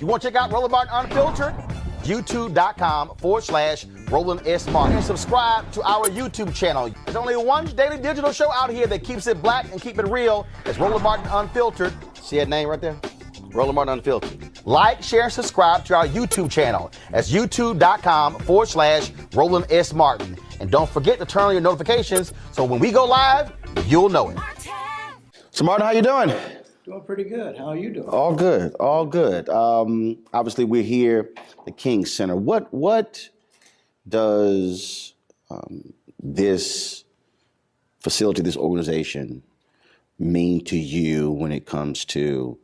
You want to check out Roland Martin Unfiltered? YouTube.com/Roland S. Martin. And subscribe to our YouTube channel. There's only one daily digital show out here that keeps it black and keep it real. It's Roland Martin Unfiltered. See that name right there? Roland Martin Unfiltered. Like, share, and subscribe to our YouTube channel. That's YouTube.com/Roland S. Martin. And don't forget to turn on your notifications so when we go live, you'll know it. So Martin, how you doing? Doing pretty good. How are you doing? All good, all good. Obviously, we're here at the King Center. What does this facility, this organization, mean to you when it comes to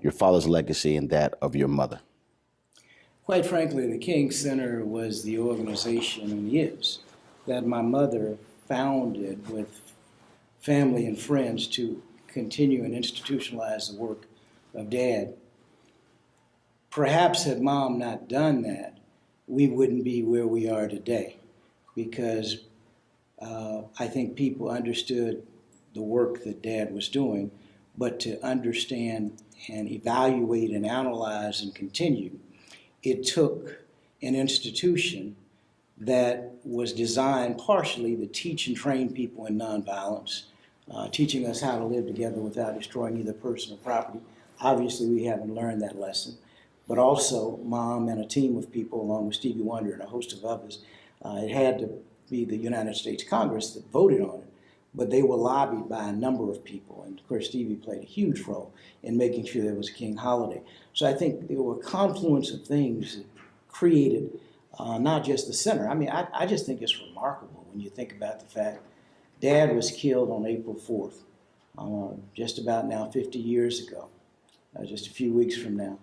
your father's legacy and that of your mother? Quite frankly, the King Center was the organization, and is, that my mother founded with family and friends to continue and institutionalize the work of Dad. Perhaps had Mom not done that, we wouldn't be where we are today, because I think people understood the work that Dad was doing, but to understand and evaluate and analyze and continue, it took an institution that was designed partially to teach and train people in nonviolence, teaching us how to live together without destroying either person or property. Obviously, we haven't learned that lesson. But also, Mom and a team of people, along with Stevie Wonder and a host of others, it had to be the United States Congress that voted on it, but they were lobbied by a number of people. And of course, Stevie played a huge role in making sure there was a King holiday. So I think there were a confluence of things that created not just the center. I mean, I just think it's remarkable when you think about the fact Dad was killed on April 4th, just about now 50 years ago, just a few weeks from now.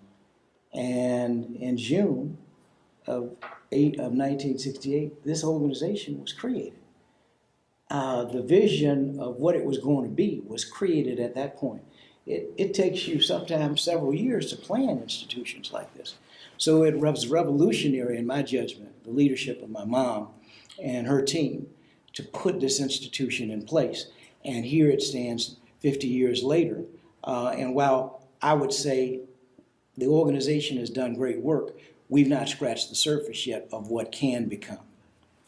And in June of 1968, this organization was created. The vision of what it was going to be was created at that point. It takes you sometimes several years to plan institutions like this. So it was revolutionary, in my judgment, the leadership of my mom and her team to put this institution in place. And here it stands 50 years later. And while I would say the organization has done great work, we've not scratched the surface yet of what can become,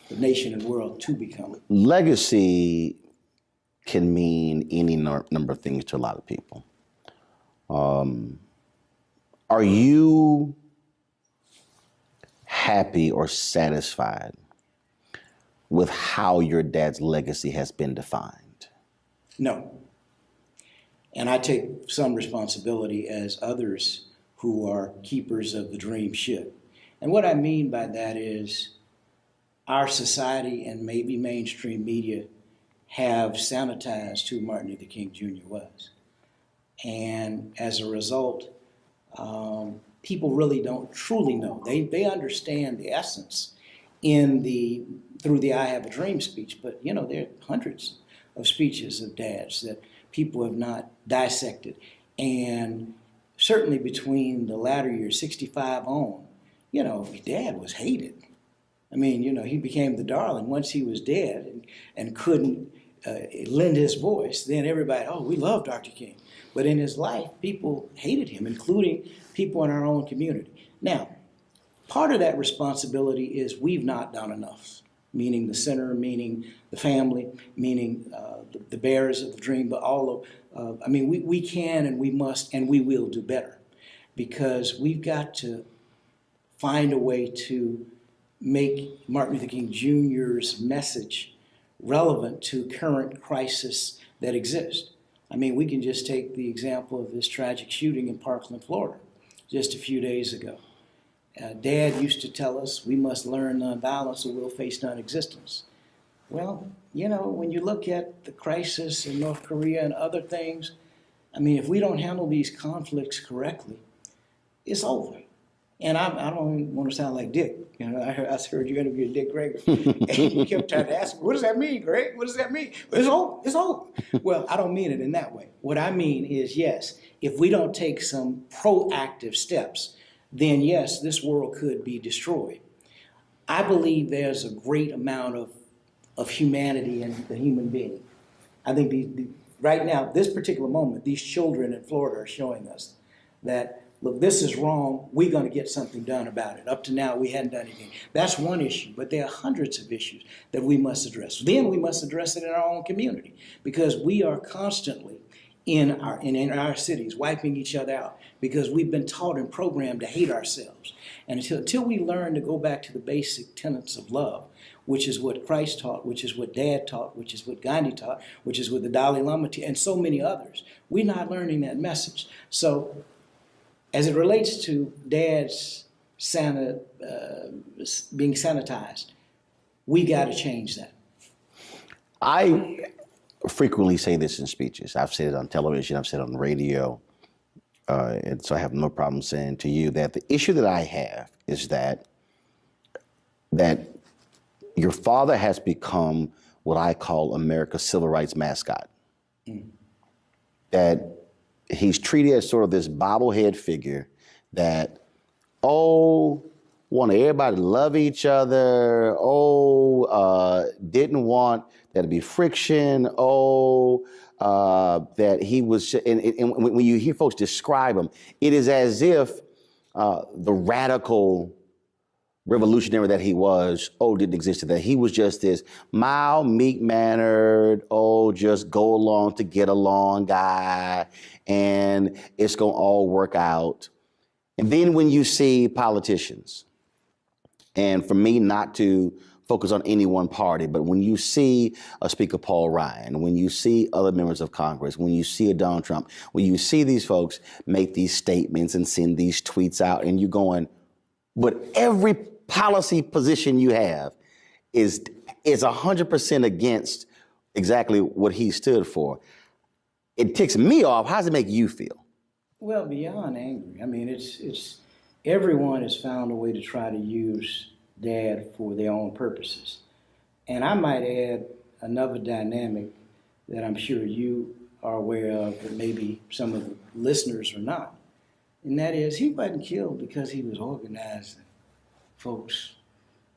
the nation and world to become. Legacy can mean any number of things to a lot of people. Are you happy or satisfied with how your dad's legacy has been defined? No. And I take some responsibility, as others who are keepers of the dream should. And what I mean by that is our society and maybe mainstream media have sanitized who Martin Luther King Jr. was. And as a result, people really don't truly know. They understand the essence through the I Have a Dream speech, but you know, there are hundreds of speeches of Dad's that people have not dissected. And certainly between the latter years, 65 on, you know, Dad was hated. I mean, you know, he became the darling once he was dead and couldn't lend his voice. Then everybody, oh, we love Dr. King. But in his life, people hated him, including people in our own community. Now, part of that responsibility is we've not done enough, meaning the center, meaning the family, meaning the bearers of the dream, but all of, I mean, we can and we must and we will do better, because we've got to find a way to make Martin Luther King Jr.'s message relevant to current crisis that exist. I mean, we can just take the example of this tragic shooting in Parkland, Florida, just a few days ago. Dad used to tell us we must learn nonviolence or we'll face non-existence. Well, you know, when you look at the crisis in North Korea and other things, I mean, if we don't handle these conflicts correctly, it's over. And I don't want to sound like Dick. You know, I heard you interviewed Dick Gregory, and you kept trying to ask me, what does that mean, Greg? What does that mean? It's over. It's over. Well, I don't mean it in that way. What I mean is, yes, if we don't take some proactive steps, then yes, this world could be destroyed. I believe there's a great amount of humanity in the human being. I think right now, this particular moment, these children in Florida are showing us that, look, this is wrong. We're going to get something done about it. Up to now, we hadn't done anything. That's one issue, but there are hundreds of issues that we must address. Then we must address it in our own community, because we are constantly in our cities wiping each other out, because we've been taught and programmed to hate ourselves. And until we learn to go back to the basic tenets of love, which is what Christ taught, which is what Dad taught, which is what Gandhi taught, which is what the Dalai Lama taught, and so many others, we're not learning that message. So as it relates to Dad's being sanitized, we got to change that. I frequently say this in speeches. I've said it on television, I've said it on the radio, and so I have no problem saying to you that the issue that I have is that your father has become what I call America's civil rights mascot. That he's treated as sort of this bobblehead figure that, wanted everybody to love each other, didn't want there to be friction, that he was, and when you hear folks describe him, it is as if the radical revolutionary that he was, didn't exist today. He was just this mild, meek-mannered, just go along to get along guy, and it's gonna all work out. And then when you see politicians, and for me not to focus on any one party, but when you see a Speaker Paul Ryan, when you see other members of Congress, when you see a Donald Trump, when you see these folks make these statements and send these tweets out, and you're going, but every policy position you have is 100% against exactly what he stood for. It ticks me off. How does it make you feel? Well, beyond angry. I mean, it's everyone has found a way to try to use Dad for their own purposes. And I might add another dynamic that I'm sure you are aware of, but maybe some of the listeners are not. And that is, he wasn't killed because he was organizing folks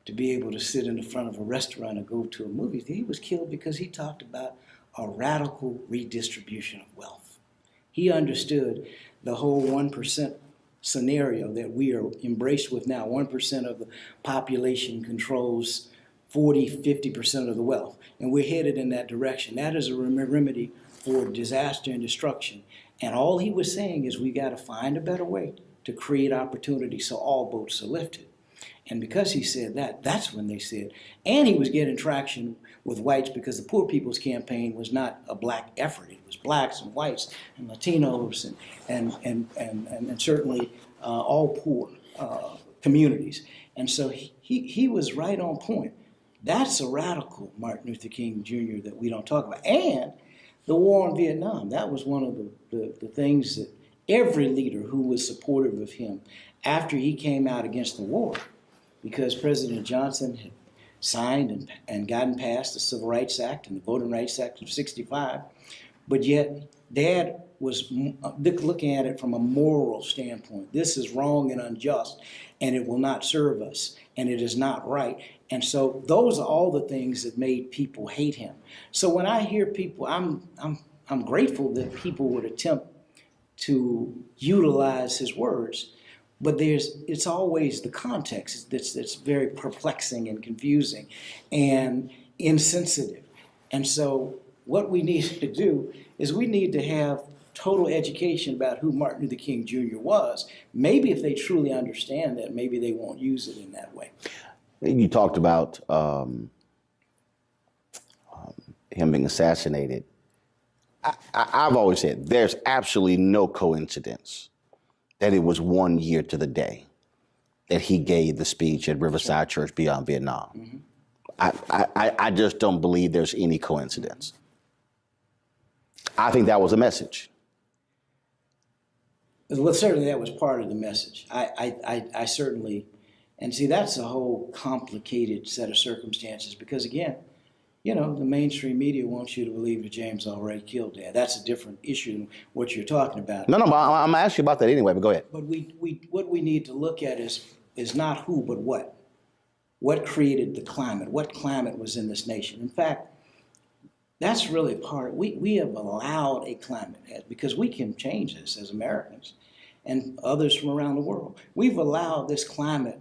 to be able to sit in the front of a restaurant and go to a movie. He was killed because he talked about a radical redistribution of wealth. He understood the whole 1% scenario that we are embraced with now. 1% of the population controls 40–50% of the wealth, and we're headed in that direction. That is a remedy for disaster and destruction. And all he was saying is we got to find a better way to create opportunity so all boats are lifted. And because he said that, that's when they said, and he was getting traction with whites, because the Poor People's Campaign was not a black effort. It was blacks and whites and Latinos and certainly all poor communities. And so he was right on point. That's a radical Martin Luther King Jr. that we don't talk about. And the war in Vietnam, that was one of the things that every leader who was supportive of him after he came out against the war, because President Johnson had signed and gotten passed the Civil Rights Act and the Voting Rights Act of '65, but yet Dad was looking at it from a moral standpoint. This is wrong and unjust, and it will not serve us, and it is not right. And so those are all the things that made people hate him. So when I hear people, I'm grateful that people would attempt to utilize his words, but it's always the context that's very perplexing and confusing and insensitive. And so what we need to do is we need to have total education about who Martin Luther King Jr. was. Maybe if they truly understand that, maybe they won't use it in that way. You talked about him being assassinated. I've always said there's absolutely no coincidence that it was 1 year to the day that he gave the speech at Riverside Church Beyond Vietnam. Mm-hmm. I just don't believe there's any coincidence. I think that was a message. Well, certainly that was part of the message. I certainly, and see, that's a whole complicated set of circumstances because, again, you know, the mainstream media wants you to believe that James already killed Dad. That's a different issue than what you're talking about. No, but I'm going to ask you about that anyway, but go ahead. But what we need to look at is not who, but what. What created the climate? What climate was in this nation? In fact, that's really part, we have allowed a climate, because we can change this as Americans and others from around the world. We've allowed this climate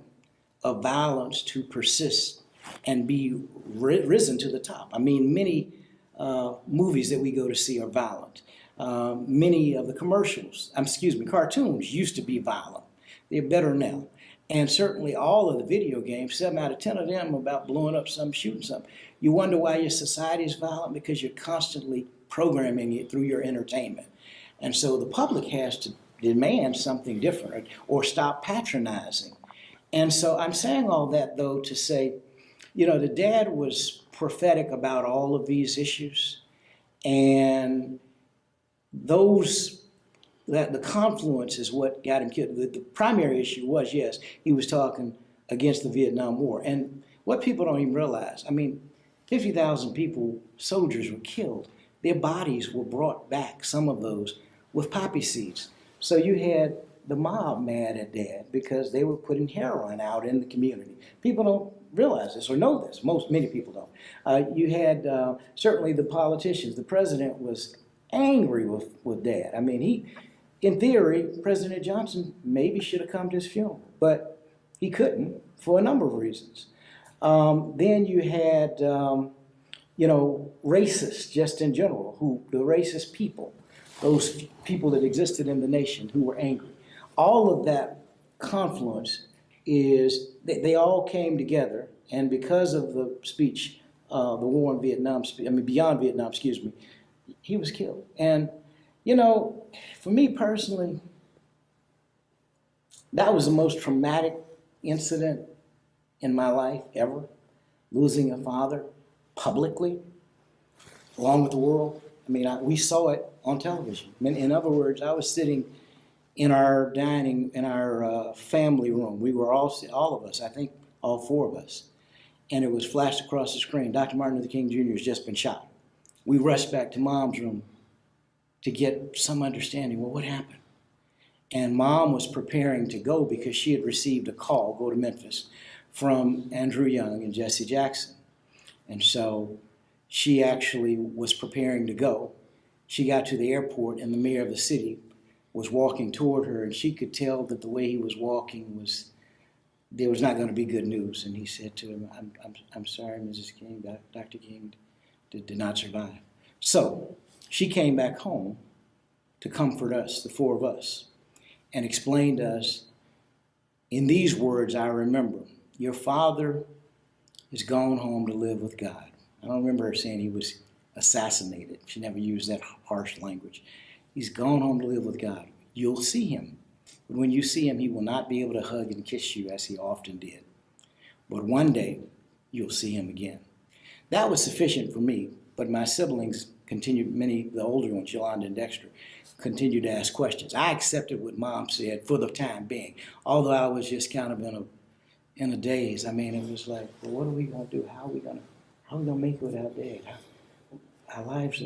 of violence to persist and be risen to the top. I mean, many movies that we go to see are violent. Many of the cartoons used to be violent. They're better now. And certainly all of the video games, 7 out of 10 of them are about blowing up something, shooting something. You wonder why your society is violent? Because you're constantly programming it through your entertainment. And so the public has to demand something different or stop patronizing. And so I'm saying all that, though, to say, you know, the Dad was prophetic about all of these issues. And that the confluence is what got him killed. The primary issue was, yes, he was talking against the Vietnam War. And what people don't even realize, I mean, 50,000 people, soldiers were killed. Their bodies were brought back, some of those, with poppy seeds. So you had the mob mad at Dad because they were putting heroin out in the community. People don't realize this or know this. Many people don't. You had certainly the politicians. The president was angry with Dad. I mean, in theory, President Johnson maybe should have come to his funeral, but he couldn't for a number of reasons. Then you had, racists just in general, the racist people, those people that existed in the nation who were angry. All of that confluence they all came together, and because of the speech, the war in Vietnam, Beyond Vietnam, he was killed. And, for me personally, that was the most traumatic incident in my life ever, losing a father publicly, along with the world. I mean, we saw it on television. In other words, I was sitting in our family room. We were all of us, I think all 4 of us, and it was flashed across the screen. Dr. Martin Luther King Jr. has just been shot. We rushed back to Mom's room to get some understanding. Well, what happened? And Mom was preparing to go because she had received a call, go to Memphis, from Andrew Young and Jesse Jackson. And so she actually was preparing to go. She got to the airport, and the mayor of the city was walking toward her, and she could tell that the way he was walking there was not going to be good news. And he said to him, I'm sorry, Mrs. King, Dr. King did not survive. So she came back home to comfort us, the 4 of us, and explain to us, in these words I remember, your father has gone home to live with God. I don't remember her saying he was assassinated. She never used that harsh language. He's gone home to live with God. You'll see him. But when you see him, he will not be able to hug and kiss you as he often did. But one day, you'll see him again. That was sufficient for me, but my siblings continued, many, the older ones, Yolanda and Dexter, continued to ask questions. I accepted what Mom said for the time being, although I was just kind of in a daze. I mean, it was like, well, what are we going to do? How are we going to make it without Dad? Our lives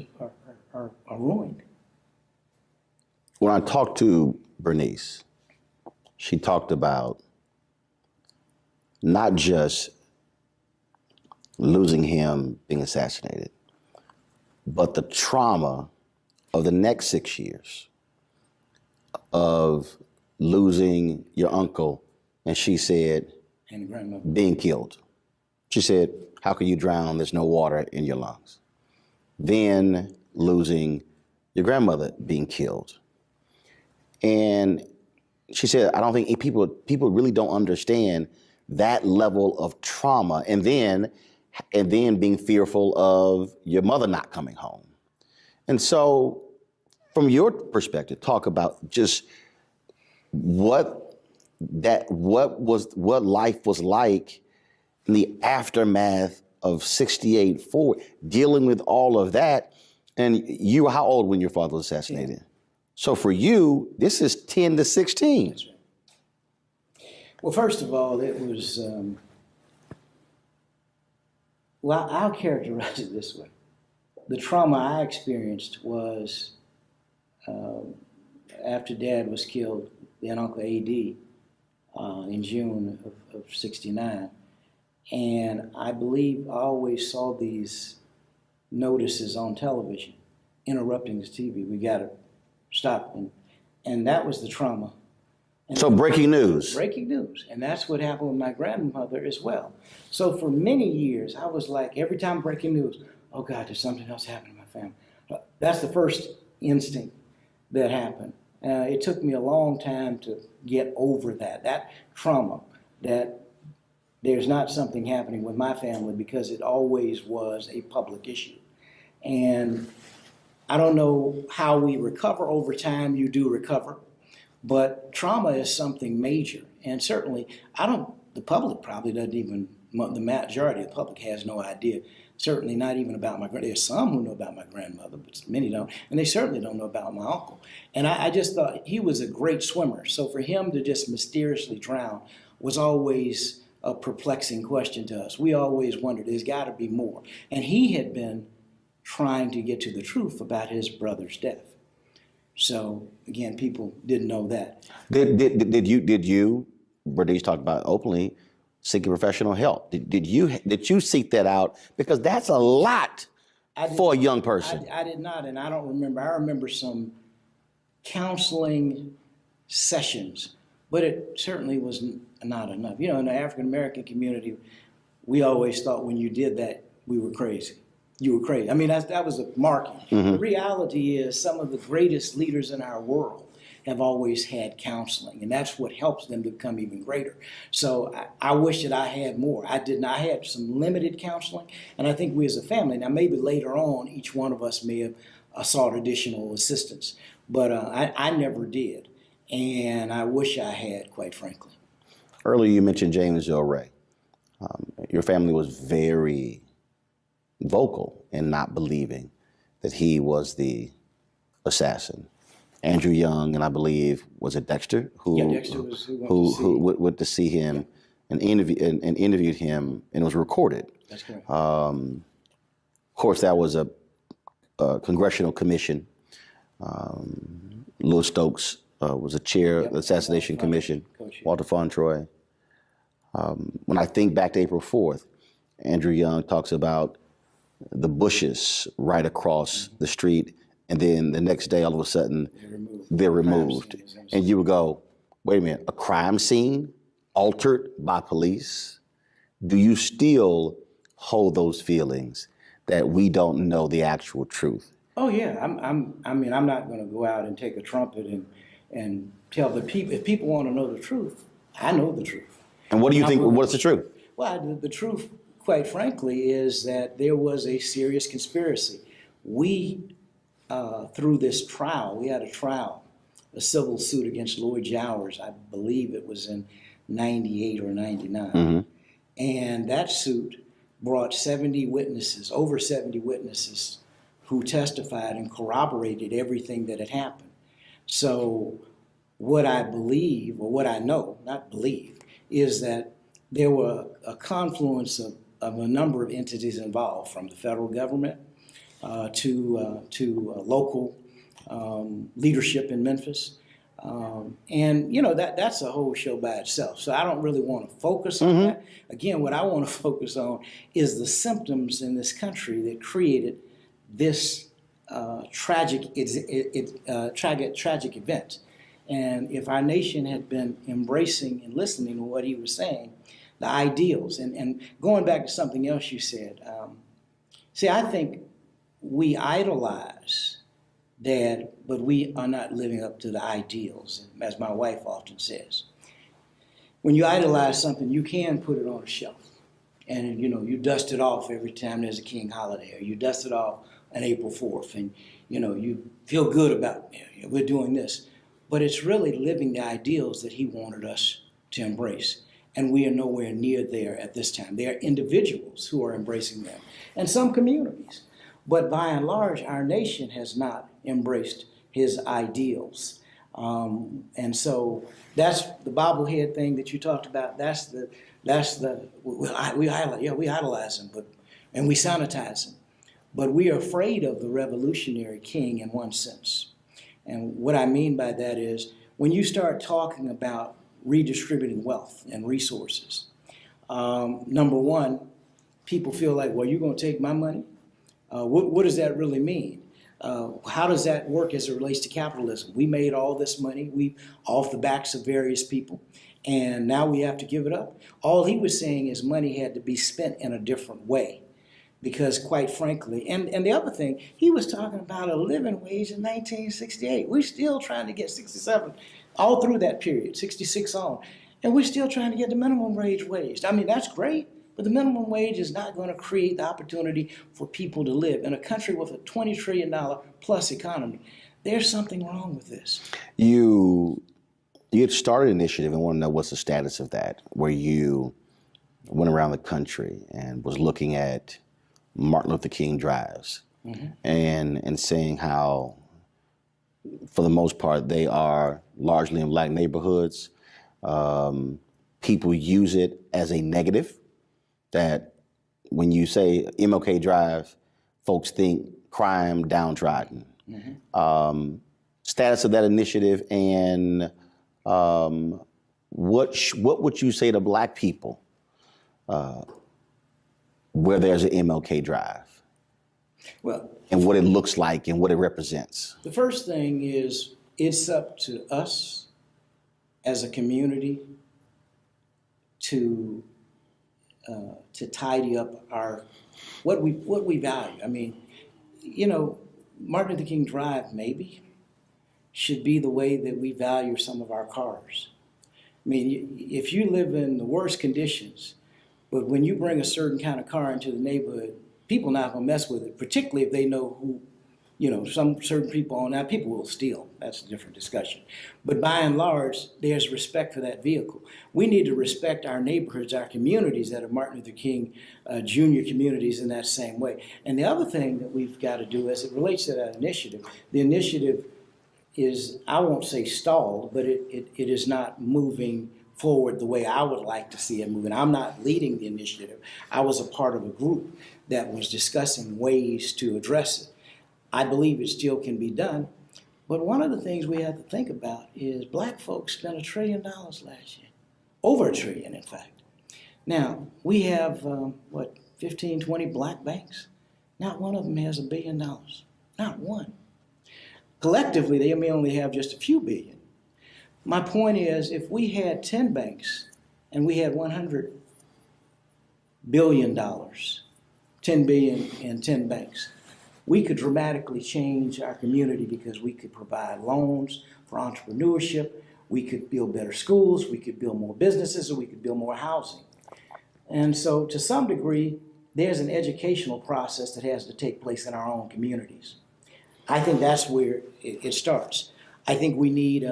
are ruined. When I talked to Bernice, she talked about not just losing him being assassinated, but the trauma of the next 6 years of losing your uncle, and she said, And grandmother. being killed. She said, how can you drown? There's no water in your lungs. Then losing your grandmother being killed. And she said, I don't think people really don't understand that level of trauma, and then being fearful of your mother not coming home. And so from your perspective, talk about just what life was like in the aftermath of 68 forward, dealing with all of that. And you were how old when your father was assassinated? Yeah. So for you, this is 10 to 16. That's right. Well, first of all, it was, well, I'll characterize it this way. The trauma I experienced was after Dad was killed, then Uncle A.D., in June of 69. And I believe I always saw these notices on television interrupting the TV. We got to stop. And that was the trauma. And so breaking news. Breaking news. And that's what happened with my grandmother as well. So for many years, I was like, every time breaking news, oh God, there's something else happening to my family. That's the first instinct that happened. It took me a long time to get over that trauma, that there's not something happening with my family, because it always was a public issue. And I don't know how we recover over time. You do recover. But trauma is something major. And certainly, the public probably doesn't even, the majority of the public has no idea. Certainly not even about my grandmother. There's some who know about my grandmother, but many don't. And they certainly don't know about my uncle. And I just thought he was a great swimmer. So for him to just mysteriously drown was always a perplexing question to us. We always wondered, there's got to be more. And he had been trying to get to the truth about his brother's death. So again, people didn't know that. Did you, Bernice talked about openly, seeking professional help? Did you seek that out? Because that's a lot for a young person. I did not, and I don't remember. I remember some counseling sessions, but it certainly was not enough. You know, in the African American community, we always thought when you did that, we were crazy. You were crazy. I mean, that was a marking. Mm-hmm. The reality is some of the greatest leaders in our world have always had counseling, and that's what helps them to become even greater. So I wish that I had more. I didn't. I had some limited counseling, and I think we as a family, now maybe later on, each one of us may have sought additional assistance, but I never did, and I wish I had, quite frankly. Earlier you mentioned James Earl Ray. Your family was very vocal in not believing that he was the assassin. Andrew Young, and I believe, was it Dexter? Dexter was who went to see him and interviewed him, and it was recorded. That's correct. Of course, that was a congressional commission. Louis Stokes was a chair of the Assassination Commission, Walter Fauntroy. When I think back to April 4th, Andrew Young talks about the bushes right across the street, and then the next day, all of a sudden, they're removed. And you would go, wait a minute, a crime scene altered by police? Do you still hold those feelings that we don't know the actual truth? Oh yeah, I mean, I'm not going to go out and take a trumpet and tell the people. If people want to know the truth, I know the truth. And what do you think? What's the truth? Well, the truth, quite frankly, is that there was a serious conspiracy. We, through this trial, we had a civil suit against Lloyd Jowers. I believe it was in 98 or 99. Mm-hmm. And that suit brought 70 witnesses, over 70 witnesses, who testified and corroborated everything that had happened. So what I believe, or what I know, not believe, is that there were a confluence of a number of entities involved, from the federal government to local leadership in Memphis. And you know, that's a whole show by itself. So I don't really want to focus on that. Again, what I want to focus on is the symptoms in this country that created this tragic event. And if our nation had been embracing and listening to what he was saying, the ideals, and going back to something else you said, see, I think we idolize Dad, but we are not living up to the ideals, as my wife often says. When you idolize something, you can put it on a shelf, and you know, you dust it off every time there's a King holiday, or you dust it off on April 4th, and you know, you feel good about, we're doing this. But it's really living the ideals that he wanted us to embrace. And we are nowhere near there at this time. There are individuals who are embracing them, and some communities. But by and large, our nation has not embraced his ideals. And so that's the bobblehead thing that you talked about. We idolize him, and we sanitize him. But we are afraid of the revolutionary king in one sense. And what I mean by that is, when you start talking about redistributing wealth and resources, number one, people feel like, well, you're going to take my money? What does that really mean? How does that work as it relates to capitalism? We made all this money off the backs of various people, and now we have to give it up. All he was saying is money had to be spent in a different way. Because quite frankly, and the other thing, he was talking about a living wage in 1968. We're still trying to get 67, all through that period, 66 on. And we're still trying to get the minimum wage raised. I mean, that's great, but the minimum wage is not going to create the opportunity for people to live. In a country with a $20 trillion plus economy, there's something wrong with this. You had started an initiative and want to know what's the status of that, where you went around the country and was looking at Martin Luther King drives, and saying how, for the most part, they are largely in black neighborhoods. People use it as a negative, that when you say MLK Drive, folks think crime, downtrodden. Status of that initiative, and what would you say to black people where there's an MLK Drive? Well, and what it looks like and what it represents? The first thing is, it's up to us as a community to tidy up what we value. I mean, you know, Martin Luther King Drive maybe should be the way that we value some of our cars. I mean, if you live in the worst conditions, but when you bring a certain kind of car into the neighborhood, people not gonna mess with it, particularly if they know who, you know, some certain people own that. People will steal. That's a different discussion. But by and large, there's respect for that vehicle. We need to respect our neighborhoods, our communities that are Martin Luther King Jr. communities in that same way. And the other thing that we've got to do as it relates to that initiative, the initiative is, I won't say stalled, but it is not moving forward the way I would like to see it moving. I'm not leading the initiative. I was a part of a group that was discussing ways to address it. I believe it still can be done. But one of the things we have to think about is black folks spent $1 trillion last year. Over $1 trillion, in fact. Now, we have, 15, 20 black banks? Not one of them has $1 billion. Not one. Collectively, they may only have just a few billion. My point is, if we had 10 banks and we had $100 billion, 10 billion in 10 banks, we could dramatically change our community, because we could provide loans for entrepreneurship, we could build better schools, we could build more businesses, or we could build more housing. And so to some degree, there's an educational process that has to take place in our own communities. I think that's where it starts. I think we need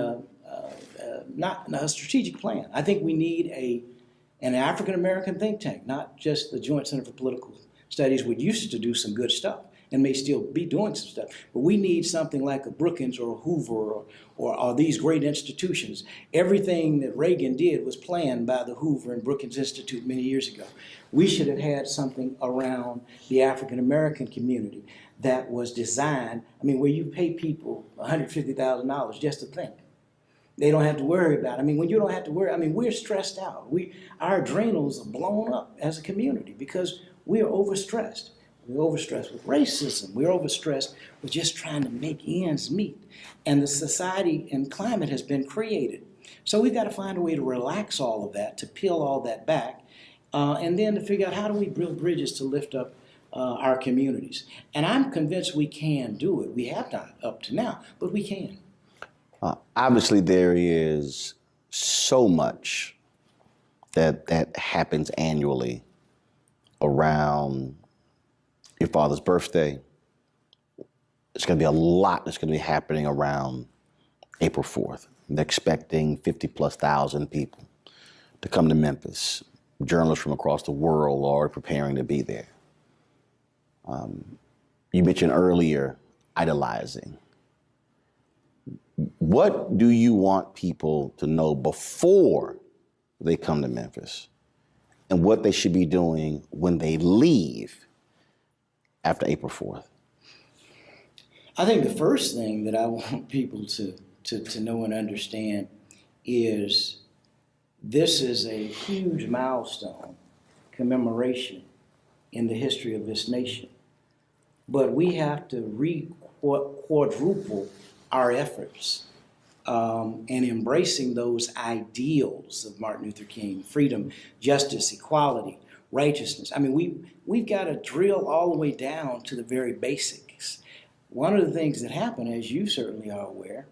not a strategic plan. I think we need and an African American think tank, not just the Joint Center for Political Studies, which used to do some good stuff and may still be doing some stuff. But we need something like a Brookings or a Hoover or these great institutions. Everything that Reagan did was planned by the Hoover and Brookings Institute many years ago. We should have had something around the African American community that was designed, I mean, where you pay people $150,000 just to think. They don't have to worry about it. I mean, when you don't have to worry, I mean, we're stressed out. Our adrenals are blown up as a community because we are overstressed. We're overstressed with racism. We're overstressed with just trying to make ends meet. And the society and climate has been created. So we've got to find a way to relax all of that, to peel all that back, and then to figure out how do we build bridges to lift up our communities. And I'm convinced we can do it. We have not up to now, but we can. Obviously, there is so much that happens annually around your father's birthday. It's going to be a lot that's going to be happening around April 4th. They're expecting 50,000+ people to come to Memphis. Journalists from across the world are preparing to be there. You mentioned earlier idolizing. What do you want people to know before they come to Memphis, and what they should be doing when they leave after April 4th? I think the first thing that I want people to know and understand is this is a huge milestone, commemoration in the history of this nation. But we have to quadruple our efforts in embracing those ideals of Martin Luther King: freedom, justice, equality, righteousness. I mean, we've got to drill all the way down to the very basics. One of the things that happened, as you certainly are aware,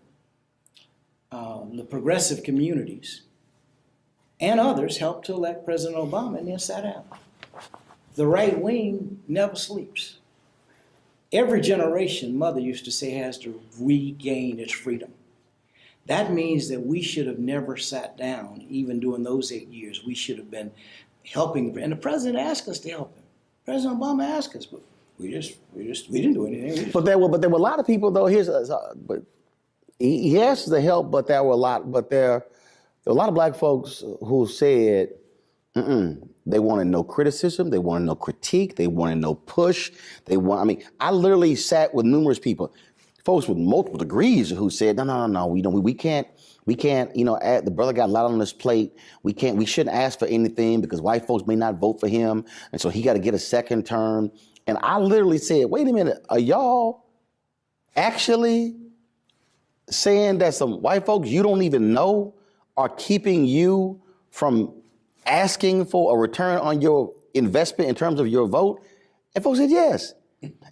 the progressive communities and others helped to elect President Obama and then sat down. The right wing never sleeps. Every generation, Mother used to say, has to regain its freedom. That means that we should have never sat down, even during those 8 years. We should have been helping, and the president asked us to help him. President Obama asked us, but we didn't do anything. But there were a lot of people though. But he asked us to help, but there were a lot of black folks who said, they wanted no criticism, they wanted no critique, they wanted no push. I literally sat with numerous people, folks with multiple degrees, who said, no, we can't, the brother got a lot on his plate. We shouldn't ask for anything because white folks may not vote for him. And so he got to get a second term. And I literally said, wait a minute, are y'all actually saying that some white folks you don't even know are keeping you from asking for a return on your investment in terms of your vote? And folks said yes.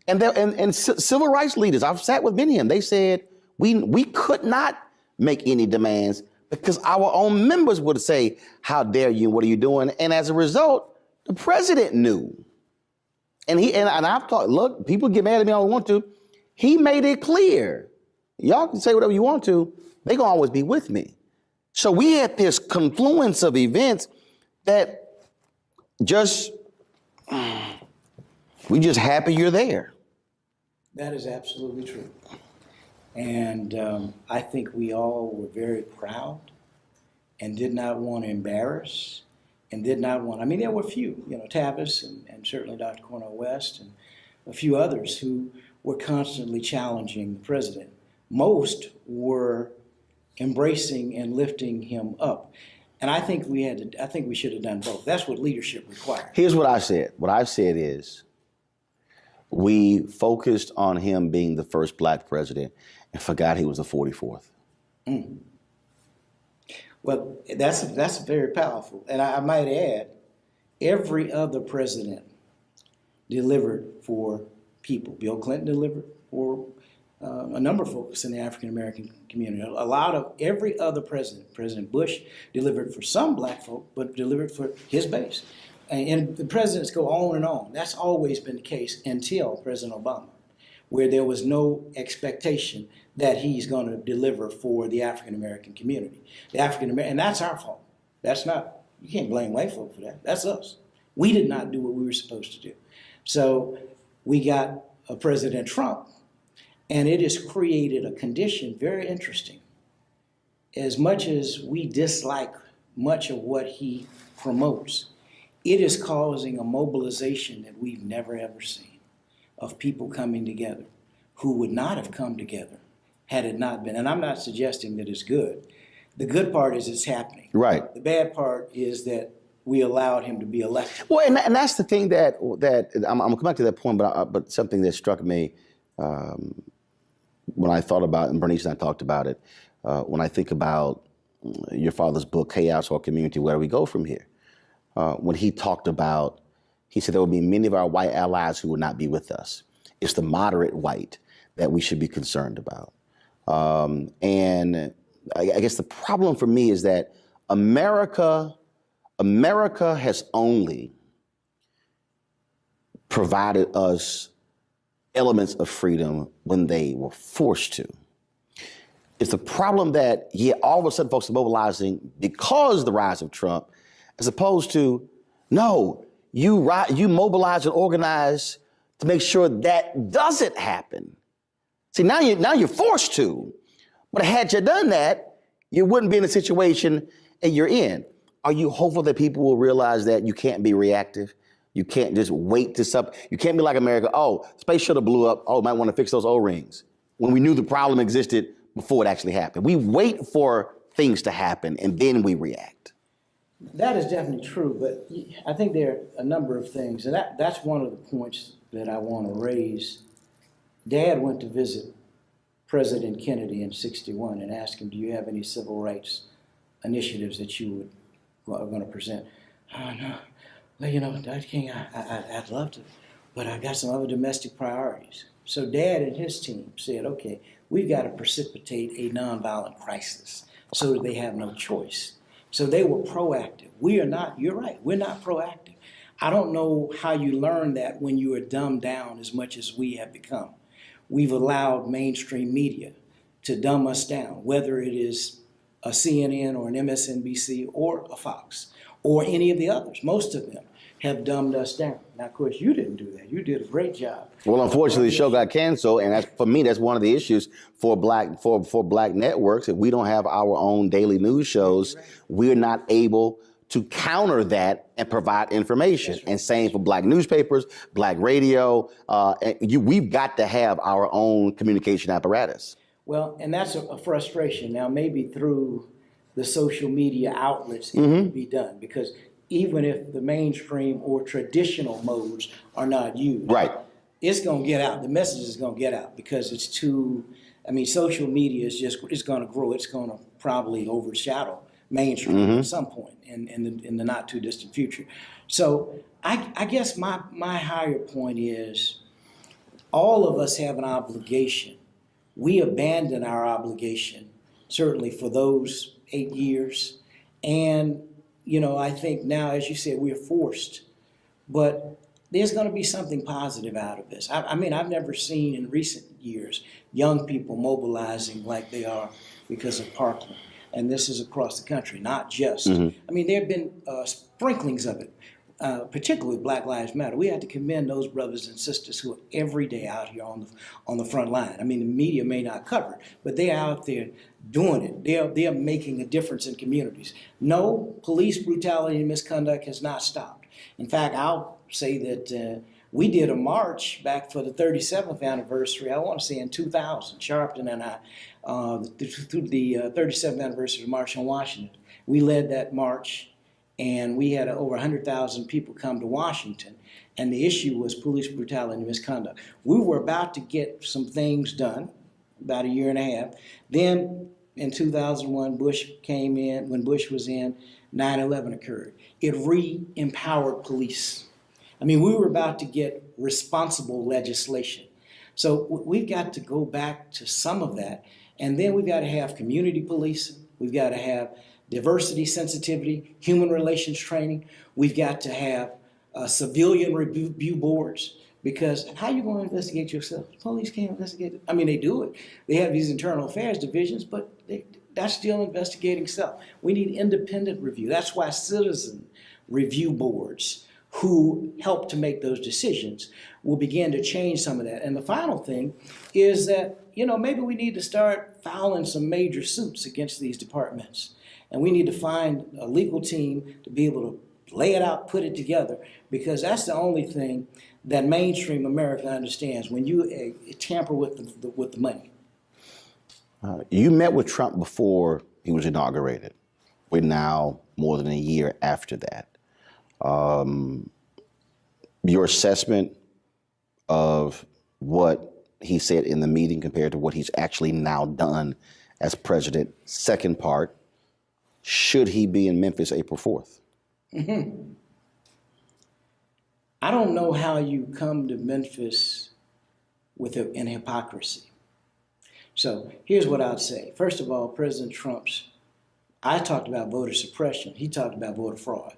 And civil rights leaders, I've sat with many of them, they said we could not make any demands because our own members would say, how dare you, what are you doing? And as a result, the president knew. And I've thought, look, people get mad at me all they want to. He made it clear. Y'all can say whatever you want to, they're gonna always be with me. So we had this confluence of events that we just happy you're there. That is absolutely true. And I think we all were very proud and did not want to embarrass and did not want, there were a few, Tavis and certainly Dr. Cornel West and a few others who were constantly challenging the president. Most were embracing and lifting him up. And I think we should have done both. That's what leadership requires. Here's what I said. What I said is we focused on him being the first black president and forgot he was the 44th. Well, that's very powerful. And I might add, every other president delivered for people. Bill Clinton delivered for a number of folks in the African American community. A lot of every other president, President Bush delivered for some black folk, but delivered for his base. And the presidents go on and on. That's always been the case until President Obama, where there was no expectation that he's going to deliver for the African American community. And that's our fault. That's not You can't blame white folk for that. That's us. We did not do what we were supposed to do. So we got a President Trump, and it has created a condition very interesting. As much as we dislike much of what he promotes, it is causing a mobilization that we've never ever seen of people coming together who would not have come together had it not been. And I'm not suggesting that it's good. The good part is it's happening. Right. The bad part is that we allowed him to be elected. Well, and that's the thing that I'm gonna come back to that point, but something that struck me when I thought about, and Bernice and I talked about it, when I think about your father's book, Chaos or Community, Where Do We Go From Here? When he talked about, he said there will be many of our white allies who will not be with us. It's the moderate white that we should be concerned about. And I guess the problem for me is that America has only provided us elements of freedom when they were forced to. It's the problem that, all of a sudden folks are mobilizing because of the rise of Trump, as opposed to, no, you mobilize and organize to make sure that doesn't happen. See, now you're forced to. But had you done that, you wouldn't be in the situation that you're in. Are you hopeful that people will realize that you can't be reactive? You can't just wait to something. You can't be like America. Oh, space shuttle blew up. Oh, might want to fix those O-rings. When we knew the problem existed before it actually happened. We wait for things to happen and then we react. That is definitely true, but I think there are a number of things, and that's one of the points that I want to raise. Dad went to visit President Kennedy in '61 and asked him, do you have any civil rights initiatives that you are going to present? Oh, no. Well, you know, Dr. King, I'd love to, but I've got some other domestic priorities. So Dad and his team said, okay, we've got to precipitate a nonviolent crisis so that they have no choice. So they were proactive. We are not, you're right, we're not proactive. I don't know how you learn that when you are dumbed down as much as we have become. We've allowed mainstream media to dumb us down, whether it is a CNN or an MSNBC or a Fox or any of the others. Most of them have dumbed us down. Now, of course, you didn't do that. You did a great job. Well, unfortunately, the show got canceled, and that's, for me, that's one of the issues for black networks. If we don't have our own daily news shows, we're not able to counter that and provide information. And same for black newspapers, black radio. We've got to have our own communication apparatus. Well, and that's a frustration. Now, maybe through the social media outlets, it can be done, because even if the mainstream or traditional modes are not used, right, it's going to get out. The message is going to get out because it's too, I mean, social media is just, it's going to grow. It's going to probably overshadow mainstream at some point in the not too distant future. So I guess my higher point is all of us have an obligation. We abandon our obligation, certainly for those 8 years. And, you know, I think now, as you said, we're forced, but there's going to be something positive out of this. I mean, I've never seen in recent years young people mobilizing like they are because of Parkland. And this is across the country, not just. I mean, there have been sprinklings of it, particularly Black Lives Matter. We have to commend those brothers and sisters who are every day out here on the front line. I mean, the media may not cover it, but they're out there doing it. They're making a difference in communities. No, police brutality and misconduct has not stopped. In fact, I'll say that we did a march back for the 37th anniversary, I want to say in 2000, Sharpton and I, through the 37th anniversary of the March on Washington. We led that march, and we had over 100,000 people come to Washington, and the issue was police brutality and misconduct. We were about to get some things done, about a year and a half. Then in 2001, Bush came in. When Bush was in, 9/11 occurred. It re-empowered police. I mean, we were about to get responsible legislation. So we've got to go back to some of that. And then we've got to have community policing. We've got to have diversity, sensitivity, human relations training. We've got to have civilian review boards, because how are you going to investigate yourself? Police can't investigate it. I mean, they do it. They have these internal affairs divisions, but That's still investigating self. We need independent review. That's why citizen review boards who help to make those decisions will begin to change some of that. And the final thing is that, maybe we need to start filing some major suits against these departments. And we need to find a legal team to be able to lay it out, put it together, because that's the only thing that mainstream America understands, when you tamper with the money. You met with Trump before he was inaugurated. We're now more than a year after that. Your assessment of what he said in the meeting compared to what he's actually now done as president. Second part, should he be in Memphis April 4th? Mm-hmm. I don't know how you come to Memphis in hypocrisy. So here's what I'd say. First of all, President I talked about voter suppression. He talked about voter fraud.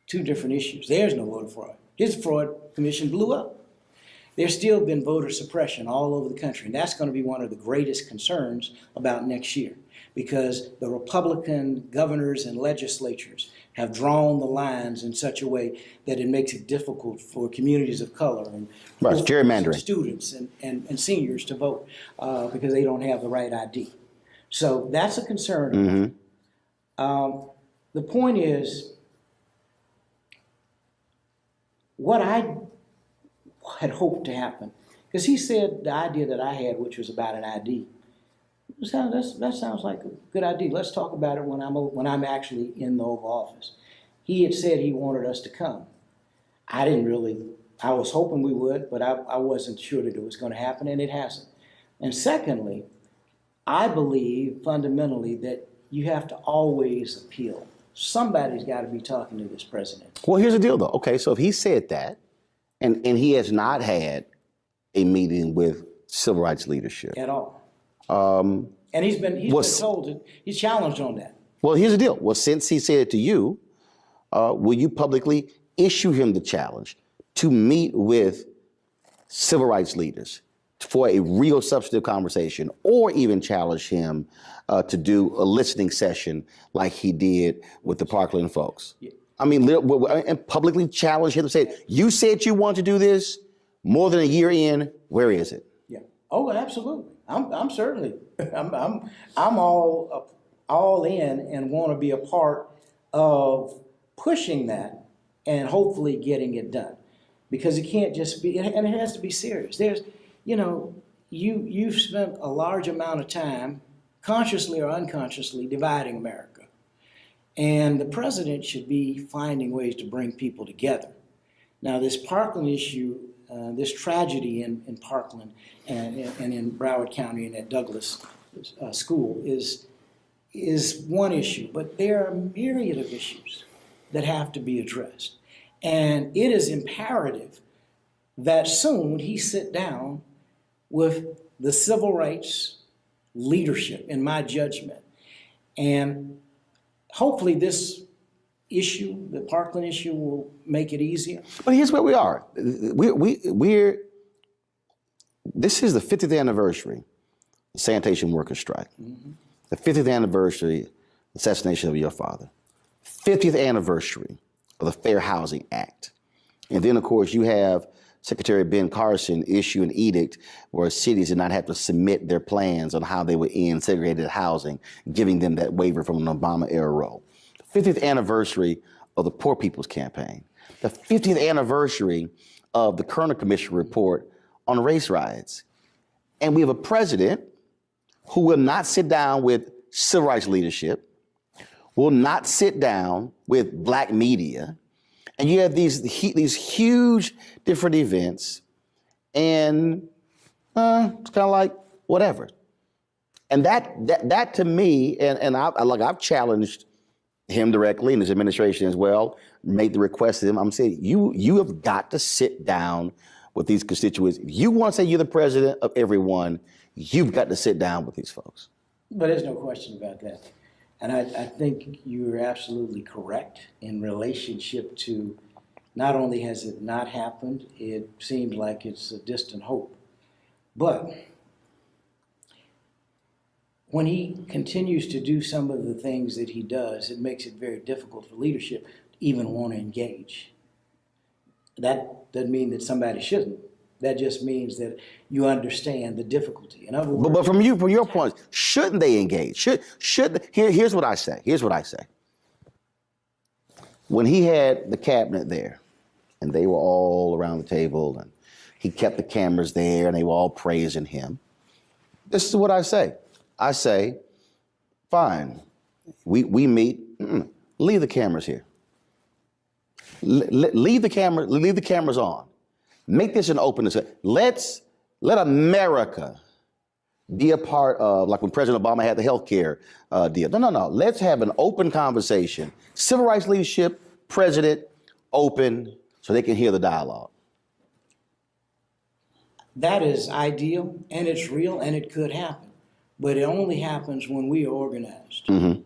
Two different issues. There's no voter fraud. His fraud commission blew up. There's still been voter suppression all over the country, and that's going to be one of the greatest concerns about next year, because the Republican governors and legislatures have drawn the lines in such a way that it makes it difficult for communities of color and gerrymandering students and seniors to vote because they don't have the right ID. So that's a concern. Mm-hmm. The point is, what I had hoped to happen, because he said the idea that I had, which was about an ID, that sounds like a good idea. Let's talk about it when I'm actually in the Oval Office. He had said he wanted us to come. I was hoping we would, but I wasn't sure that it was going to happen, and it hasn't. And secondly, I believe fundamentally that you have to always appeal. Somebody's got to be talking to this president. Well, here's the deal, though. Okay, so if he said that, and he has not had a meeting with civil rights leadership at all. And he's been told, he's challenged on that. Well, here's the deal. Well, since he said it to you, will you publicly issue him the challenge to meet with civil rights leaders for a real substantive conversation, or even challenge him to do a listening session like he did with the Parkland folks? Yeah. I mean, and publicly challenge him to say, you said you want to do this more than a year in, where is it? Yeah. Oh, absolutely. I'm certainly, I'm all in and want to be a part of pushing that and hopefully getting it done, because it can't just be, and it has to be serious. There's, you've spent a large amount of time, consciously or unconsciously, dividing America. And the president should be finding ways to bring people together. Now, this Parkland issue, this tragedy in Parkland and in Broward County and at Douglas School is one issue, but there are a myriad of issues that have to be addressed. And it is imperative that soon he sit down with the civil rights leadership, in my judgment. And hopefully this issue, the Parkland issue, will make it easier. But here's where we are. This is the 50th anniversary of the sanitation workers' strike. Mm-hmm. The 50th anniversary assassination of your father. 50th anniversary of the Fair Housing Act. And then, of course, you have Secretary Ben Carson issue an edict where cities did not have to submit their plans on how they would end segregated housing, giving them that waiver from an Obama-era role. The 50th anniversary of the Poor People's Campaign. The 50th anniversary of the Kerner Commission report on race riots. And we have a president who will not sit down with civil rights leadership, will not sit down with black media, and you have these huge different events, and it's kind of like whatever. And that to me, and I've challenged him directly and his administration as well, made the request to him. I'm saying you have got to sit down with these constituents. If you want to say you're the president of everyone, you've got to sit down with these folks. But there's no question about that. And I think you're absolutely correct in relationship to, not only has it not happened, it seems like it's a distant hope. But when he continues to do some of the things that he does, it makes it very difficult for leadership to even want to engage. That doesn't mean that somebody shouldn't. That just means that you understand the difficulty. In other words, But from your point, shouldn't they engage? Here's what I say. Here's what I say. When he had the cabinet there, and they were all around the table, and he kept the cameras there, and they were all praising him. This is what I say. I say, fine, we meet. Leave the cameras here. Leave the cameras on. Make this an open discussion. Let America be a part of, like when President Obama had the healthcare deal. No. Let's have an open conversation. Civil rights leadership, president, open, so they can hear the dialogue. That is ideal, and it's real, and it could happen. But it only happens when we are organized. Mm-hmm.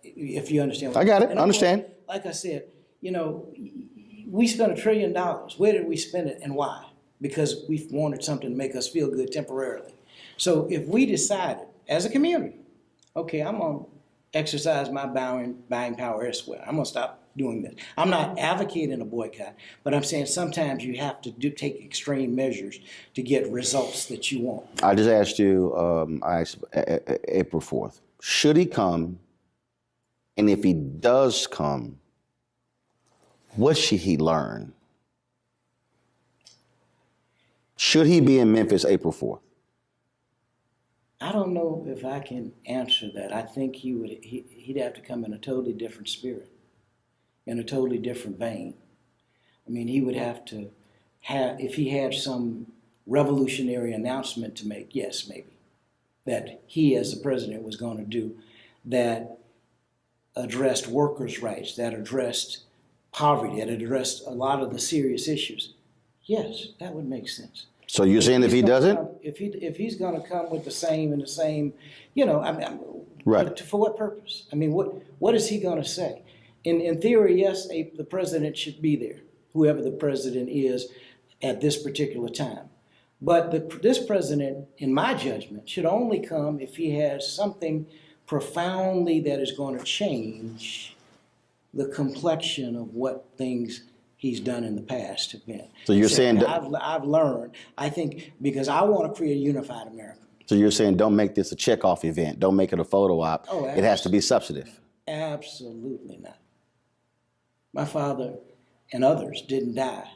If you understand. I got it. I understand. Like I said, we spent $1 trillion. Where did we spend it and why? Because we wanted something to make us feel good temporarily. So if we decided as a community, okay, I'm going to exercise my buying power elsewhere. I'm going to stop doing this. I'm not advocating a boycott, but I'm saying sometimes you have to take extreme measures to get results that you want. I just asked you, April 4th, should he come? And if he does come, what should he learn? Should he be in Memphis April 4th? I don't know if I can answer that. I think he'd have to come in a totally different spirit, in a totally different vein. I mean, he would have to if he had some revolutionary announcement to make, yes, maybe, that he as the president was going to do, that addressed workers' rights, that addressed poverty, that addressed a lot of the serious issues. Yes, that would make sense. So you're saying if he doesn't? If he's going to come with the same, right. For what purpose? I mean, what is he going to say? In theory, yes, the president should be there, whoever the president is at this particular time. But this president, in my judgment, should only come if he has something profoundly that is going to change the complexion of what things he's done in the past have been. So you're saying I've learned, I think, because I want to create a unified America. So you're saying don't make this a checkoff event. Don't make it a photo op. Oh, it has to be substantive. Absolutely not. My father and others didn't die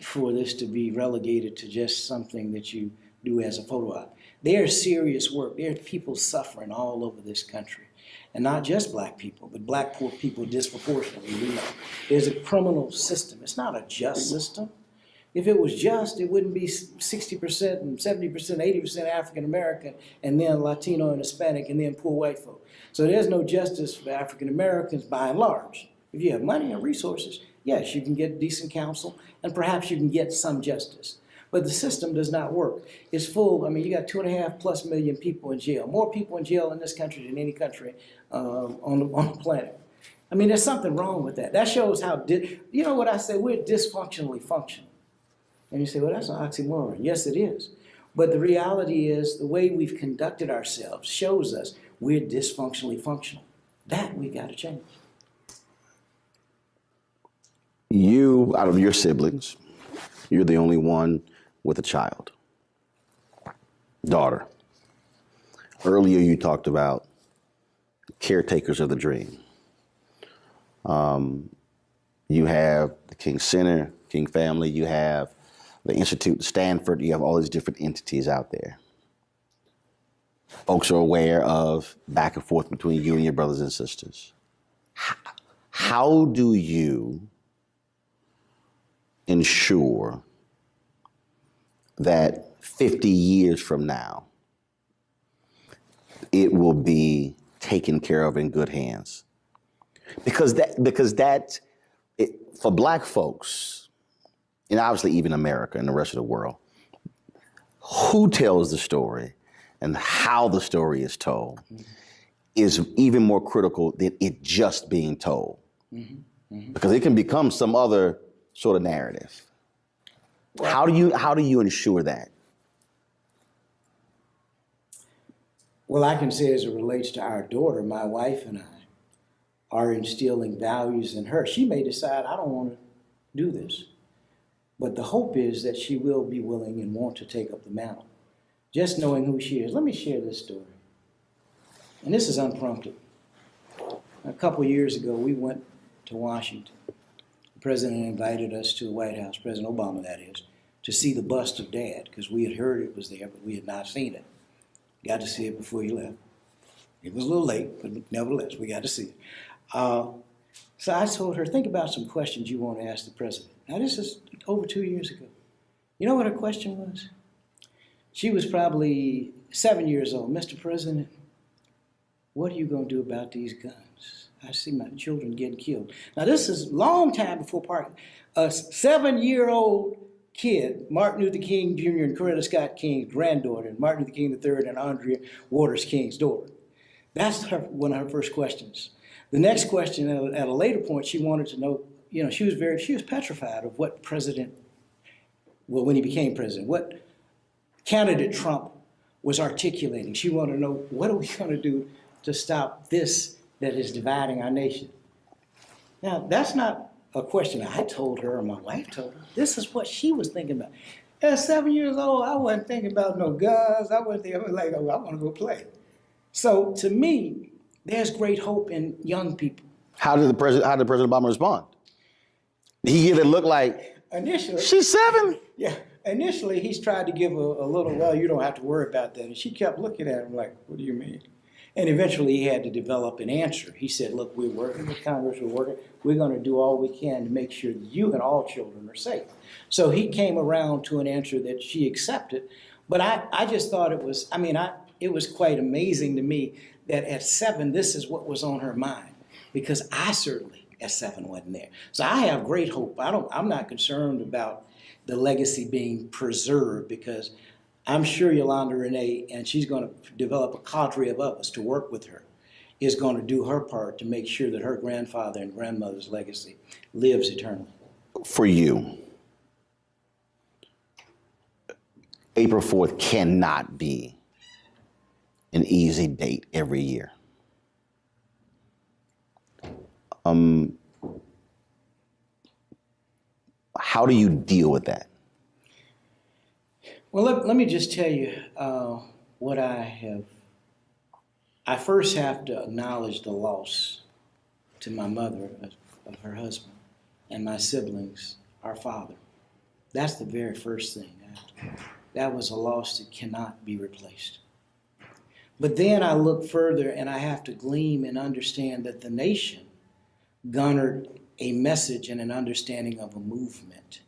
for this to be relegated to just something that you do as a photo op. There's serious work. There are people suffering all over this country. And not just black people, but black poor people disproportionately. We know there's a criminal system. It's not a just system. If it was just, it wouldn't be 60% and 70%, 80% African American, and then Latino and Hispanic, and then poor white folk. So there's no justice for African Americans by and large. If you have money and resources, yes, you can get decent counsel, and perhaps you can get some justice. But the system does not work. It's full. I mean, you got 2.5+ million people in jail. More people in jail in this country than any country on the planet. I mean, there's something wrong with that. That shows how, you know what I say? We're dysfunctionally functional. And you say, well, that's an oxymoron. Yes, it is. But the reality is the way we've conducted ourselves shows us we're dysfunctionally functional. That we got to change. You, out of your siblings, you're the only one with a child, daughter. Earlier you talked about caretakers of the dream. You have the King Center, King family, you have the Institute, Stanford, you have all these different entities out there. Folks are aware of back and forth between you and your brothers and sisters. How do you ensure that 50 years from now, it will be taken care of in good hands? Because for black folks, and obviously even America and the rest of the world, who tells the story and how the story is told is even more critical than it just being told. Because it can become some other sort of narrative. How do you ensure that? Well, I can say as it relates to our daughter, my wife and I are instilling values in her. She may decide, I don't want to do this. But the hope is that she will be willing and want to take up the mantle. Just knowing who she is. Let me share this story. And this is unprompted. A couple years ago, we went to Washington. The president invited us to the White House, President Obama that is, to see the bust of Dad, because we had heard it was there, but we had not seen it. Got to see it before he left. It was a little late, but nevertheless, we got to see it. So I told her, think about some questions you want to ask the president. Now, this is over 2 years ago. You know what her question was? She was probably 7 years old. Mr. President, what are you going to do about these guns? I see my children getting killed. Now, this is a long time before Park. A 7-year-old kid, Martin Luther King Jr. and Coretta Scott King's granddaughter, and Martin Luther King III and Andrea Waters King's daughter. That's one of her first questions. The next question, at a later point, she wanted to know, you know, she was petrified of what when he became president, what candidate Trump was articulating. She wanted to know, what are we going to do to stop this that is dividing our nation? Now, that's not a question I told her or my wife told her. This is what she was thinking about. At 7 years old, I wasn't thinking about no guns. I wasn't thinking, I was like, oh, I want to go play. So to me, there's great hope in young people. How did President Obama respond? Did he give it look like, initially, she's 7? Yeah. Initially, he's tried to give a little, well, you don't have to worry about that. And she kept looking at him like, what do you mean? And eventually he had to develop an answer. He said, look, we're working with Congress, we're going to do all we can to make sure that you and all children are safe. So he came around to an answer that she accepted. But I just thought it was, it was quite amazing to me that at 7, this is what was on her mind, because I certainly at 7 wasn't there. So I have great hope. I'm not concerned about the legacy being preserved, because I'm sure Yolanda Renee, and she's going to develop a cadre of others to work with her, is going to do her part to make sure that her grandfather and grandmother's legacy lives eternally. For you, April 4th cannot be an easy date every year. How do you deal with that? Well, let me just tell you what I have. I first have to acknowledge the loss to my mother of her husband and my siblings, our father. That's the very first thing. That was a loss that cannot be replaced. But then I look further and I have to glean and understand that the nation garnered a message and an understanding of a movement.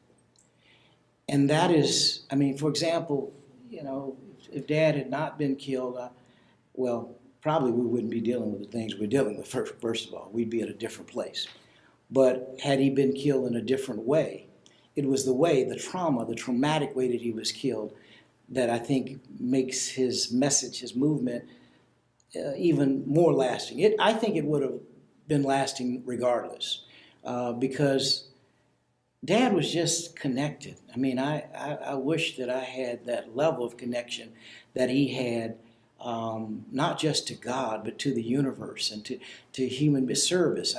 And that is, for example, if Dad had not been killed, well, probably we wouldn't be dealing with the things we're dealing with, first of all. We'd be at a different place. But had he been killed in a different way, it was the trauma, the traumatic way that he was killed, that I think makes his message, his movement, even more lasting. I think it would have been lasting regardless, because Dad was just connected. I wish that I had that level of connection that he had, not just to God, but to the universe and to human service.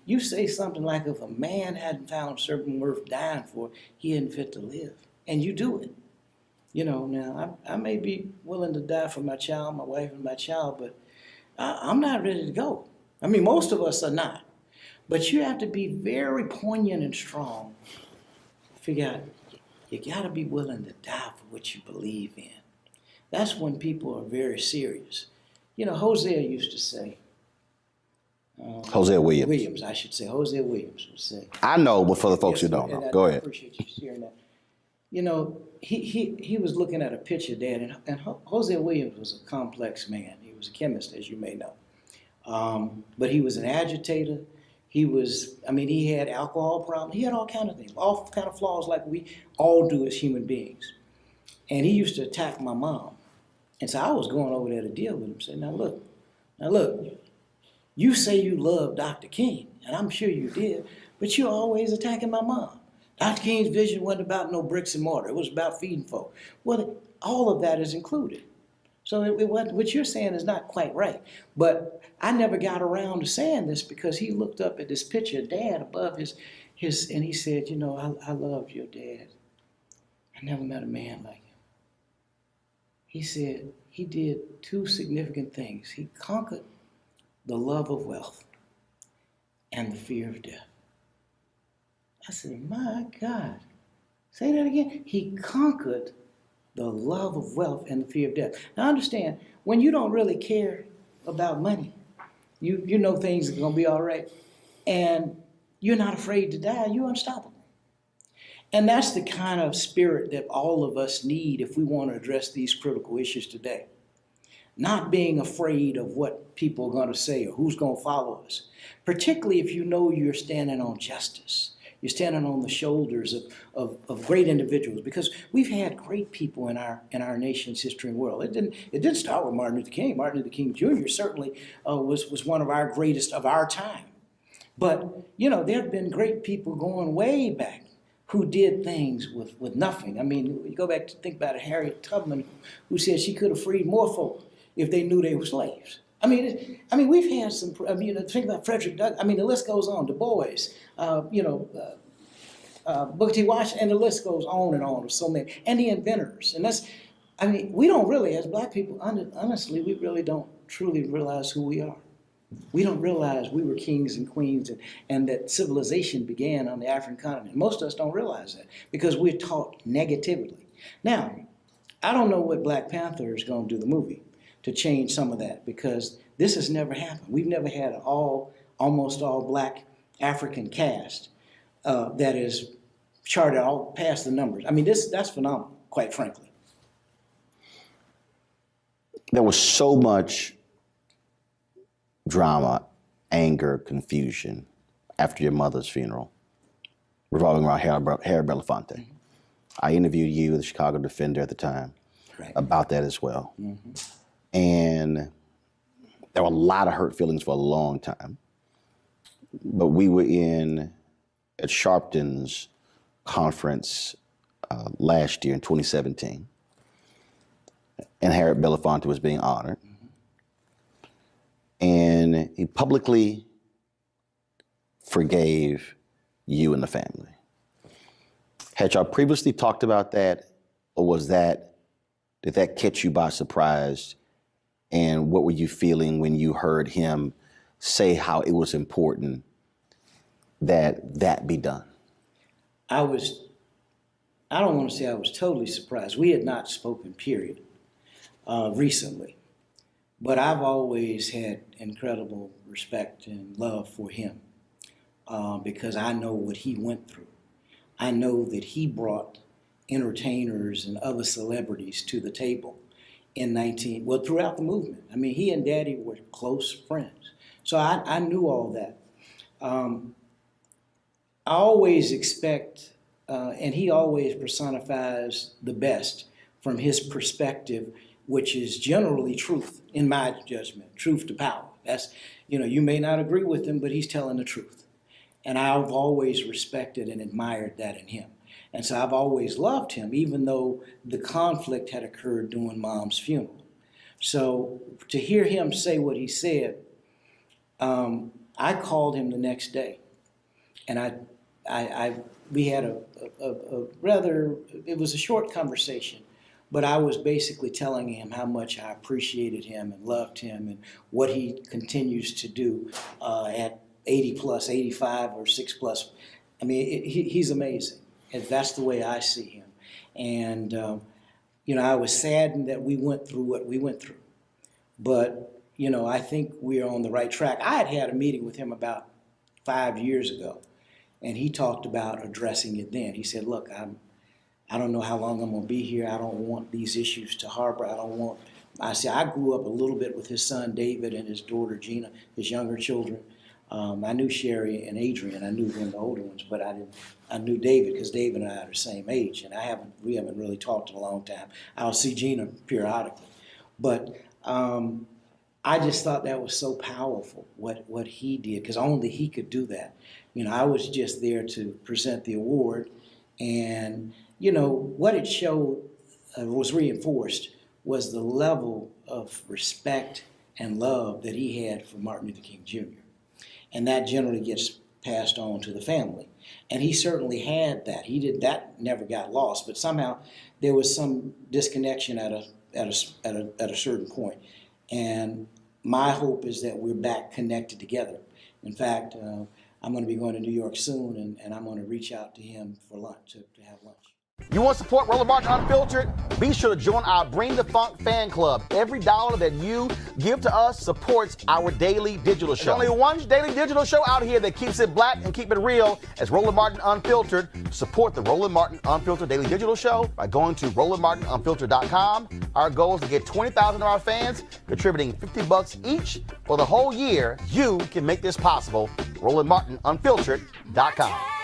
You say something like, if a man hadn't found something worth dying for, he isn't fit to live. And you do it. Now I may be willing to die for my child, my wife and my child, but I'm not ready to go. Most of us are not. But you have to be very poignant and strong. Figure out, you got to be willing to die for what you believe in. That's when people are very serious. Hosea used to say. Hosea Williams. Williams, I should say. Hosea Williams would say. I know, but for the folks who don't know, go ahead. I appreciate you sharing that. He was looking at a picture, Dad, and Hosea Williams was a complex man. He was a chemist, as you may know. But he was an agitator. He was, he had alcohol problems. He had all kind of things, all kind of flaws like we all do as human beings. And he used to attack my mom. And so I was going over there to deal with him, saying, now look, you say you love Dr. King, and I'm sure you did, but you're always attacking my mom. Dr. King's vision wasn't about no bricks and mortar. It was about feeding folk. Well, all of that is included. So what you're saying is not quite right. But I never got around to saying this because he looked up at this picture of Dad above his and he said, you know, I loved your dad. I never met a man like him. He said he did two significant things. He conquered the love of wealth and the fear of death. I said, my God. Say that again. He conquered the love of wealth and the fear of death. Now understand, when you don't really care about money, you know things are going to be all right, and you're not afraid to die, you're unstoppable. And that's the kind of spirit that all of us need if we want to address these critical issues today. Not being afraid of what people are going to say or who's going to follow us, particularly if you know you're standing on justice. You're standing on the shoulders of great individuals, because we've had great people in our nation's history and world. It didn't start with Martin Luther King. Martin Luther King Jr. certainly was one of our greatest of our time. But you know, there have been great people going way back who did things with nothing. I mean, you go back to think about it, Harriet Tubman, who said she could have freed more folk if they knew they were slaves. I mean, we've had some. I mean, think about Frederick Douglass. I mean, the list goes on. Du Bois, Booker T. Washington, and the list goes on and on. With so many, and the inventors. And that's. I mean, we don't really, as Black people, honestly, we really don't truly realize who we are. We don't realize we were kings and queens, and that civilization began on the African continent. Most of us don't realize that because we're taught negatively. Now, I don't know what Black Panther is going to do, the movie, to change some of that, because this has never happened. We've never had an almost all Black African cast that is charted all past the numbers. I mean, that's phenomenal, quite frankly. There was so much drama, anger, confusion after your mother's funeral, revolving around Harry Belafonte. Mm-hmm. I interviewed you, the Chicago Defender at the time, right, about that as well. Mm-hmm. And there were a lot of hurt feelings for a long time. But we were at Sharpton's conference last year in 2017, and Harry Belafonte was being honored. And he publicly forgave you and the family. Had y'all previously talked about that, or did that catch you by surprise? And what were you feeling when you heard him say how it was important that be done? I don't want to say I was totally surprised. We had not spoken, period, recently. But I've always had incredible respect and love for him because I know what he went through. I know that he brought entertainers and other celebrities to the table throughout the movement. I mean, he and Daddy were close friends. So I knew all that. I always expect, and he always personifies the best from his perspective, which is generally truth, in my judgment, truth to power. That's, you may not agree with him, but he's telling the truth. And I've always respected and admired that in him. And so I've always loved him, even though the conflict had occurred during Mom's funeral. So to hear him say what he said, I called him the next day. And we had it was a short conversation. But I was basically telling him how much I appreciated him and loved him and what he continues to do at 80 plus, 85 or 6 plus. I mean, he's amazing. And that's the way I see him. And, I was saddened that we went through what we went through. But, I think we're on the right track. I had a meeting with him about 5 years ago, and he talked about addressing it then. He said, look, I don't know how long I'm going to be here. I don't want these issues to harbor. I grew up a little bit with his son, David, and his daughter, Gina, his younger children. I knew Sherry and Adrian. I knew them, the older ones, but I knew David because David and I are the same age, and we haven't really talked in a long time. I'll see Gina periodically. But I just thought that was so powerful, what he did, because only he could do that. I was just there to present the award, and what it showed was reinforced was the level of respect and love that he had for Martin Luther King Jr. And that generally gets passed on to the family. And he certainly had that. That never got lost, but somehow there was some disconnection at a certain point. And my hope is that we're back connected together. In fact, I'm going to be going to New York soon, and I'm going to reach out to him for lunch, to have lunch. You want to support Roland Martin Unfiltered? Be sure to join our Bring the Funk fan club. Every dollar that you give to us supports our daily digital show. There's only one daily digital show out here that keeps it black and keep it real as Roland Martin Unfiltered. Support the Roland Martin Unfiltered daily digital show by going to RolandMartinUnfiltered.com. Our goal is to get 20,000 of our fans contributing $50 each for the whole year. You can make this possible. RolandMartinUnfiltered.com.